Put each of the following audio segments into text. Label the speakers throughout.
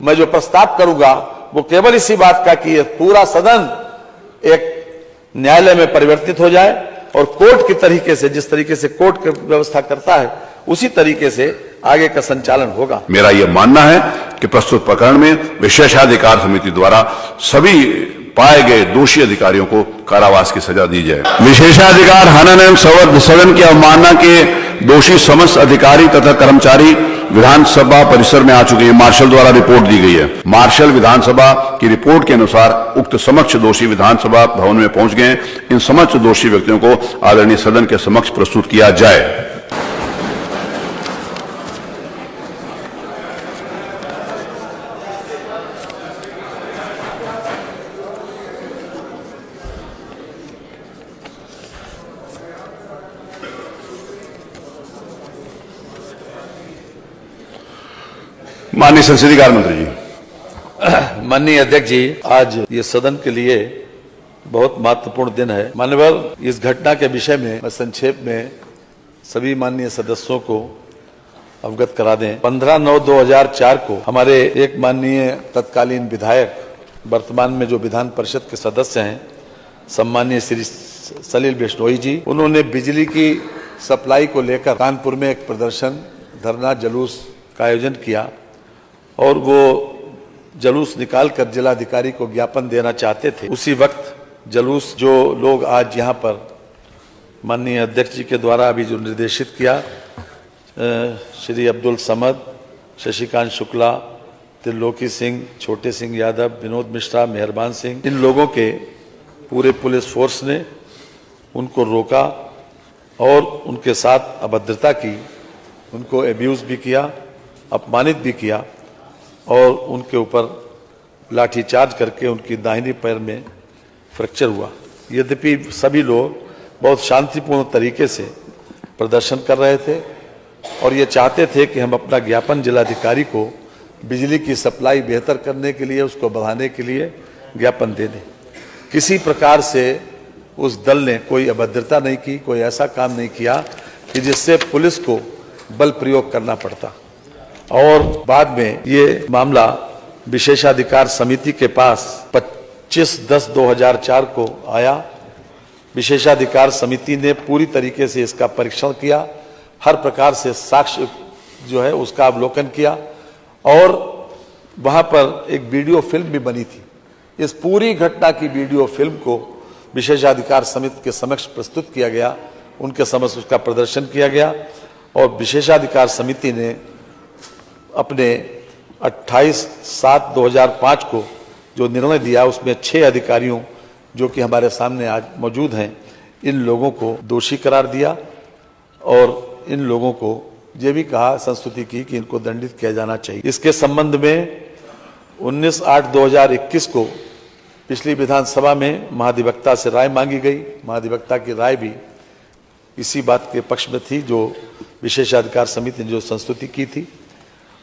Speaker 1: मैं जो प्रस्ताव करूंगा वो केवल इसी बात का कि पूरा सदन एक न्यायालय में परिवर्तित हो जाए और कोर्ट की तरीके से, जिस तरीके से कोर्ट व्यवस्था करता है उसी तरीके से आगे का संचालन होगा।
Speaker 2: मेरा यह मानना है कि प्रस्तुत प्रकरण में विशेषाधिकार समिति द्वारा सभी पाए गए दोषी अधिकारियों को कारावास की सजा दी जाए। विशेषाधिकार हनन एवं सदन की अवमानना के दोषी समस्त अधिकारी तथा कर्मचारी विधानसभा परिसर में आ चुके हैं। मार्शल द्वारा रिपोर्ट दी गई है। मार्शल विधानसभा की रिपोर्ट के अनुसार उक्त समक्ष दोषी विधानसभा भवन में पहुंच गए। इन समक्ष दोषी व्यक्तियों को आदरणीय सदन के समक्ष प्रस्तुत किया जाए। माननीय संसदीय कार्य मंत्री जी।
Speaker 1: माननीय अध्यक्ष जी, आज ये सदन के लिए बहुत महत्वपूर्ण दिन है। माननीय, इस घटना के विषय में मैं संक्षेप में सभी माननीय सदस्यों को अवगत करा दें। 15/9/2004 को हमारे एक माननीय तत्कालीन विधायक, वर्तमान में जो विधान परिषद के सदस्य हैं, सम्मानीय श्री सलील बिश्नोई जी, उन्होंने बिजली की सप्लाई को लेकर कानपुर में एक प्रदर्शन, धरना, जुलूस का आयोजन किया और वो जुलूस निकालकर जिलाधिकारी को ज्ञापन देना चाहते थे। उसी वक्त जुलूस जो लोग आज यहाँ पर माननीय अध्यक्ष जी के द्वारा अभी जो निर्देशित किया, श्री अब्दुल समद, शशिकांत शुक्ला, त्रिलोकी सिंह, छोटे सिंह यादव, विनोद मिश्रा, मेहरबान सिंह, इन लोगों के पूरे पुलिस फोर्स ने उनको रोका और उनके साथ अभद्रता की, उनको एब्यूज भी किया, अपमानित भी किया और उनके ऊपर लाठीचार्ज करके उनकी दाहिनी पैर में फ्रैक्चर हुआ। यद्यपि सभी लोग बहुत शांतिपूर्ण तरीके से प्रदर्शन कर रहे थे और ये चाहते थे कि हम अपना ज्ञापन जिलाधिकारी को बिजली की सप्लाई बेहतर करने के लिए, उसको बढ़ाने के लिए ज्ञापन दे दें। किसी प्रकार से उस दल ने कोई अभद्रता नहीं की, कोई ऐसा काम नहीं किया कि जिससे पुलिस को बल प्रयोग करना पड़ता। और बाद में ये मामला विशेषाधिकार समिति के पास 25/10/2004 को आया। विशेषाधिकार समिति ने पूरी तरीके से इसका परीक्षण किया, हर प्रकार से साक्ष्य जो है उसका अवलोकन किया और वहां पर एक वीडियो फिल्म भी बनी थी। इस पूरी घटना की वीडियो फिल्म को विशेषाधिकार समिति के समक्ष प्रस्तुत किया गया, उनके समक्ष उसका प्रदर्शन किया गया और विशेषाधिकार समिति ने अपने 28/7/2005 को जो निर्णय दिया उसमें 6 अधिकारियों जो कि हमारे सामने आज मौजूद हैं, इन लोगों को दोषी करार दिया और इन लोगों को ये भी कहा, संस्तुति की कि इनको दंडित किया जाना चाहिए। इसके संबंध में 19/8/2021 को पिछली विधानसभा में महाधिवक्ता से राय मांगी गई। महाधिवक्ता की राय भी इसी बात के पक्ष में थी जो विशेषाधिकार समिति ने जो संस्तुति की थी।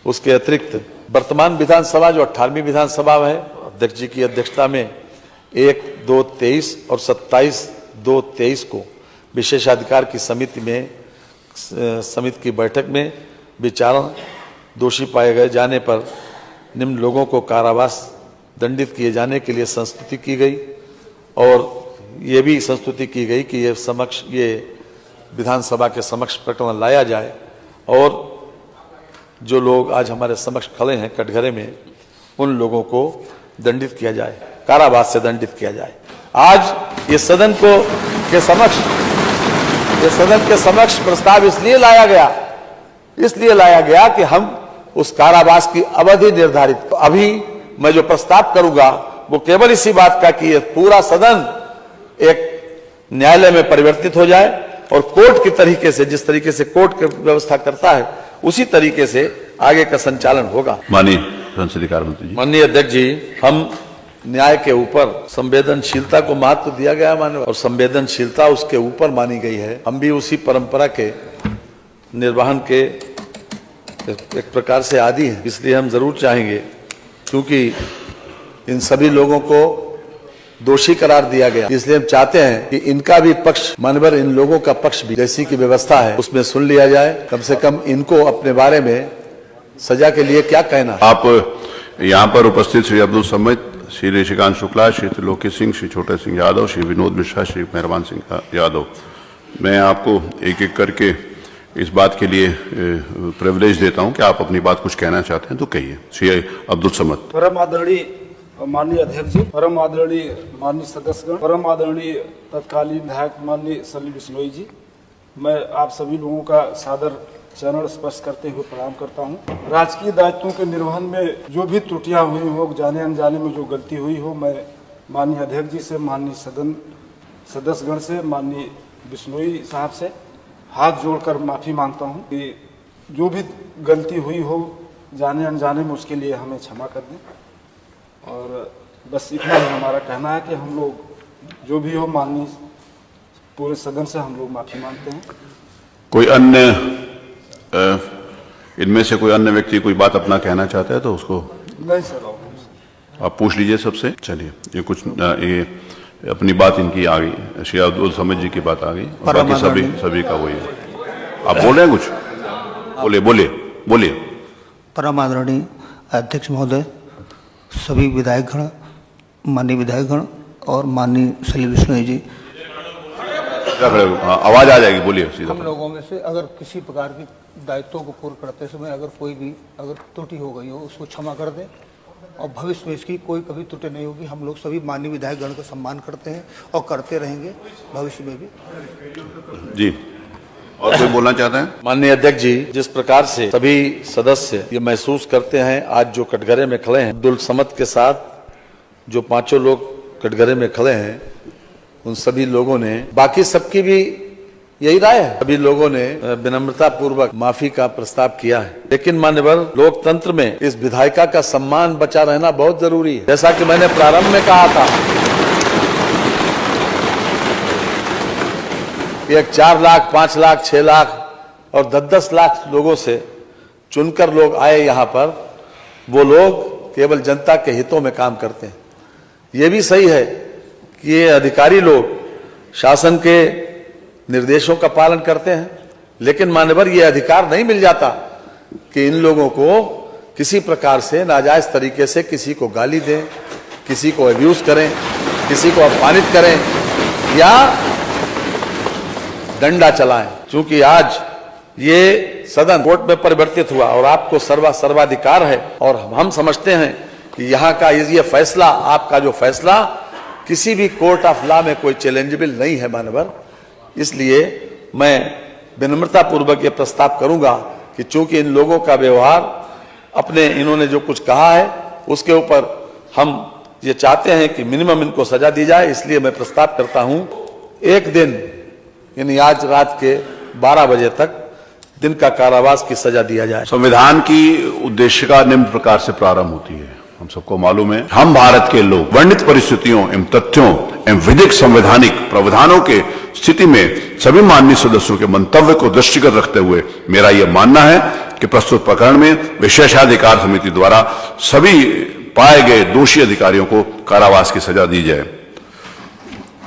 Speaker 1: उसके अतिरिक्त वर्तमान विधानसभा जो 18वीं विधानसभा है, अध्यक्ष जी की अध्यक्षता में 1/2/23 और 27/2/23 को विशेषाधिकार की समिति की बैठक में विचारण दोषी पाए गए जाने पर निम्न लोगों को कारावास दंडित किए जाने के लिए संस्तुति की गई और ये भी संस्तुति की गई कि ये विधानसभा के समक्ष प्रकरण लाया जाए और जो लोग आज हमारे समक्ष खड़े हैं कटघरे में, उन लोगों को दंडित किया जाए, कारावास से दंडित किया जाए। आज ये सदन के समक्ष प्रस्ताव इसलिए लाया गया कि हम उस कारावास की अवधि निर्धारित, अभी मैं जो प्रस्ताव करूंगा वो केवल इसी बात का कि पूरा सदन एक न्यायालय में परिवर्तित हो जाए और कोर्ट की तरीके से, जिस तरीके से कोर्ट व्यवस्था करता है उसी तरीके से आगे का संचालन होगा।
Speaker 2: माननीय संसदीय कार्य मंत्री जी।
Speaker 1: माननीय अध्यक्ष जी, हम न्याय के ऊपर संवेदनशीलता को महत्व दिया गया माननीय, और संवेदनशीलता उसके ऊपर मानी गई है। हम भी उसी परंपरा के निर्वहन के एक प्रकार से आदी हैं, इसलिए हम जरूर चाहेंगे, क्योंकि इन सभी लोगों को दोषी करार दिया गया, इसलिए हम चाहते हैं कि इनका भी पक्ष, मानवर इन लोगों का पक्ष भी जैसी की व्यवस्था है उसमें सुन लिया जाए। कम से कम इनको अपने बारे में सजा के लिए क्या कहना है।
Speaker 2: आप यहाँ पर उपस्थित श्री अब्दुल समद, श्री ऋषिकांत शुक्ला, श्री त्रिलोकी सिंह, श्री छोटे सिंह यादव, श्री विनोद मिश्रा, श्री मेहरबान सिंह यादव, मैं आपको एक एक करके इस बात के लिए प्रिविलेज देता हूं कि आप अपनी बात कुछ कहना चाहते हैं तो कहिए। श्री अब्दुल समद।
Speaker 3: परम आदरणीय माननीय अध्यक्ष जी, परम आदरणीय माननीय सदस्यगण, परम आदरणीय तत्कालीन विधायक माननीय सलीम बिश्नोई जी, मैं आप सभी लोगों का सादर चरण स्पर्श करते हुए प्रणाम करता हूं। राजकीय दायित्वों के निर्वहन में जो भी त्रुटियां हुई हो, जाने अनजाने में जो गलती हुई हो, मैं माननीय अध्यक्ष जी से, माननीय सदन सदस्यगण से, माननीय बिश्नोई साहब से हाथ जोड़कर माफी मांगता हूं कि जो भी गलती हुई हो जाने अनजाने में, उसके लिए हमें क्षमा कर दें। और बस इतना ही हमारा कहना है कि हम लोग जो भी हो, माननीय पूरे सदन से हम लोग माफी मांगते हैं।
Speaker 2: कोई अन्य इनमें से कोई अन्य व्यक्ति कोई बात अपना कहना चाहता है तो उसको
Speaker 3: नहीं सर,
Speaker 2: आप पूछ लीजिए सबसे। चलिए, ये कुछ ये अपनी बात इनकी आ गई, श्री अब्दुल समद जी की बात आ गई, और बाकी सभी का वही है। आप बोल रहे हैं कुछ? बोलिए।
Speaker 4: परम आदरणीय अध्यक्ष महोदय, सभी विधायकगण, माननीय विधायकगण और माननीय सलीम बिश्नोई जी,
Speaker 2: आवाज आ जाएगी, बोलिए सीधा।
Speaker 4: हम लोगों में से अगर किसी प्रकार की दायित्वों को पूर्ण करते समय अगर कोई भी त्रुटि हो गई हो, उसको क्षमा कर दें और भविष्य में इसकी कोई कभी त्रुटि नहीं होगी। हम लोग सभी माननीय विधायकगण का सम्मान करते हैं और करते रहेंगे भविष्य में भी।
Speaker 2: जी, और कोई बोलना चाहते हैं?
Speaker 1: माननीय अध्यक्ष जी, जिस प्रकार से सभी सदस्य ये महसूस करते हैं, आज जो कटघरे में खड़े हैं, अब्दुल समद के साथ जो पांचों लोग कटघरे में खड़े हैं, उन सभी लोगों ने, बाकी सबकी भी यही राय है, सभी लोगों ने विनम्रता पूर्वक माफी का प्रस्ताव किया है। लेकिन मान्यवर, लोकतंत्र में इस विधायिका का सम्मान बचा रहना बहुत जरूरी है। जैसा कि मैंने प्रारंभ में कहा था, एक 4 लाख, 5 लाख, 6 लाख और 10-10 लाख लोगों से चुनकर लोग आए यहाँ पर, वो लोग केवल जनता के हितों में काम करते हैं। ये भी सही है कि ये अधिकारी लोग शासन के निर्देशों का पालन करते हैं, लेकिन मान्यवर, ये अधिकार नहीं मिल जाता कि इन लोगों को किसी प्रकार से नाजायज तरीके से किसी को गाली दें, किसी को अब्यूज करें, किसी को अपमानित करें या डंडा चलाएं। क्योंकि आज ये सदन कोर्ट में परिवर्तित हुआ और आपको सर्वाधिकार है, और हम समझते हैं कि यहाँ का ये फैसला, आपका जो फैसला किसी भी कोर्ट ऑफ लॉ में कोई चैलेंजेबल नहीं है मानवर। इसलिए मैं विनम्रता पूर्वक ये प्रस्ताव करूंगा कि चूंकि इन लोगों का व्यवहार, अपने इन्होंने जो कुछ कहा है उसके ऊपर हम ये चाहते हैं कि मिनिमम इनको सजा दी जाए, इसलिए मैं प्रस्ताव करता हूं 1 दिन, यानी आज रात के 12 बजे तक दिन का कारावास की सजा दिया जाए।
Speaker 2: संविधान की उद्देशिका निम्न प्रकार से प्रारंभ होती है। हम सबको मालूम है, हम भारत के लोग वर्णित परिस्थितियों एवं तथ्यों एवं विधिक संवैधानिक प्रावधानों के स्थिति में सभी माननीय सदस्यों के मंतव्य को दृष्टिगत रखते हुए मेरा यह मानना है कि प्रस्तुत प्रकरण में विशेषाधिकार समिति द्वारा सभी पाए गए दोषी अधिकारियों को कारावास की सजा दी जाए।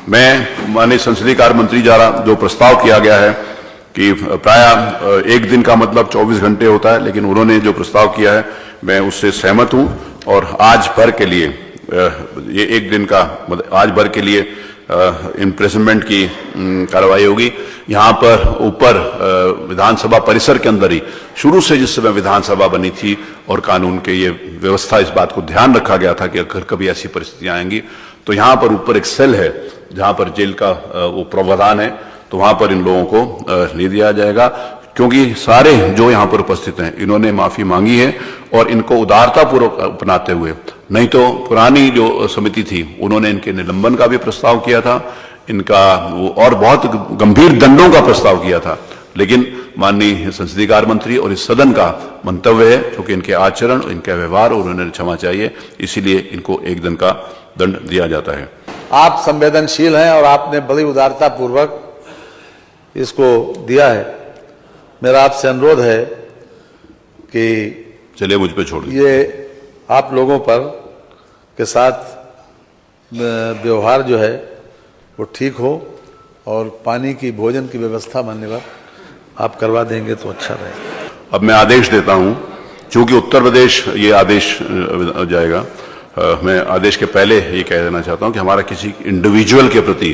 Speaker 2: मैं माननीय संसदीय कार्य मंत्री द्वारा जो प्रस्ताव किया गया है कि प्राय 1 दिन का मतलब 24 घंटे होता है, लेकिन उन्होंने जो प्रस्ताव किया है मैं उससे सहमत हूं, और आज भर के लिए ये 1 दिन का मतलब आज भर के लिए इम्प्रिजनमेंट की कार्रवाई होगी। यहाँ पर ऊपर विधानसभा परिसर के अंदर ही शुरू से जिस समय विधानसभा बनी थी और कानून के ये व्यवस्था, इस बात को ध्यान रखा गया था कि अगर कभी ऐसी परिस्थितियां आएंगी तो यहाँ पर ऊपर एक सेल है जहाँ पर जेल का वो प्रावधान है, तो वहाँ पर इन लोगों को ले दिया जाएगा। क्योंकि सारे जो यहाँ पर उपस्थित हैं इन्होंने माफी मांगी है और इनको उदारतापूर्वक अपनाते हुए, नहीं तो पुरानी जो समिति थी उन्होंने इनके निलंबन का भी प्रस्ताव किया था, इनका वो और बहुत गंभीर दंडों का प्रस्ताव किया था, लेकिन माननीय संसदीय कार्य मंत्री और इस सदन का मंतव्य है क्योंकि इनके आचरण, इनके व्यवहार और उन्हें क्षमा चाहिए, इसीलिए इनको 1 दिन का दंड दिया जाता है।
Speaker 1: आप संवेदनशील हैं और आपने बड़ी उदारता पूर्वक इसको दिया है। मेरा आपसे अनुरोध है कि
Speaker 2: चलिए मुझ पे छोड़
Speaker 1: ये आप लोगों पर के साथ व्यवहार जो है वो ठीक हो और पानी की, भोजन की व्यवस्था मान्यवर आप करवा देंगे तो अच्छा रहेगा।
Speaker 2: अब मैं आदेश देता हूं चूंकि उत्तर प्रदेश ये आदेश जाएगा, मैं आदेश के पहले ये कह देना चाहता हूं कि हमारा किसी इंडिविजुअल के प्रति,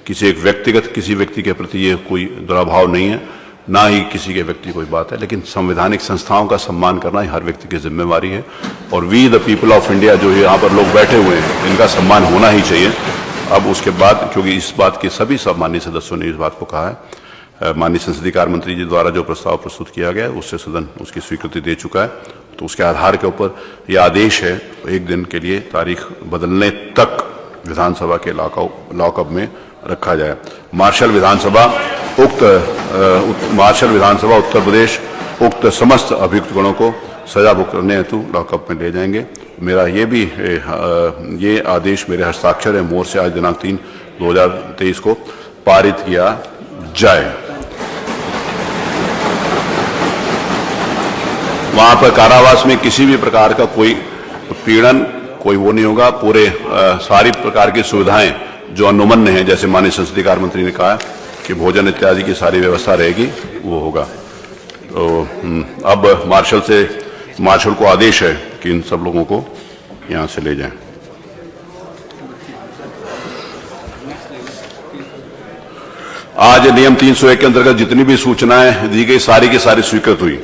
Speaker 2: किसी एक व्यक्तिगत किसी व्यक्ति के प्रति ये कोई दुराभाव नहीं है, ना ही किसी के व्यक्ति कोई बात है, लेकिन संवैधानिक संस्थाओं का सम्मान करना ही हर व्यक्ति की जिम्मेवारी है। और we the people of India जो यहाँ पर लोग बैठे हुए हैं, इनका सम्मान होना ही चाहिए। अब उसके बाद, क्योंकि इस बात के सभी माननीय सदस्यों ने इस बात को कहा है, माननीय संसदीय कार्य मंत्री जी द्वारा जो प्रस्ताव प्रस्तुत किया गया है उससे सदन उसकी स्वीकृति दे चुका है, तो उसके आधार के ऊपर यह आदेश है एक दिन के लिए तारीख बदलने तक विधानसभा के लॉकअप में रखा जाए। मार्शल विधानसभा उत्तर प्रदेश उक्त समस्त अभियुक्त गणों को सजा भुगतने हेतु लॉकअप में ले जाएंगे। मेरा ये आदेश मेरे हस्ताक्षर है मोर से आज दिनांक 3/2023 को पारित किया जाए। वहां पर कारावास में किसी भी प्रकार का कोई उत्पीड़न, कोई वो नहीं होगा। पूरे सारी प्रकार की सुविधाएं जो अनुमन्य हैं, जैसे माननीय संसदीय कार्य मंत्री ने कहा कि भोजन इत्यादि की सारी व्यवस्था रहेगी, वो होगा। तो अब मार्शल को आदेश है कि इन सब लोगों को यहां से ले जाएं। आज नियम 301 के अंतर्गत जितनी भी सूचनाएं दी गई सारी की सारी स्वीकृत हुई।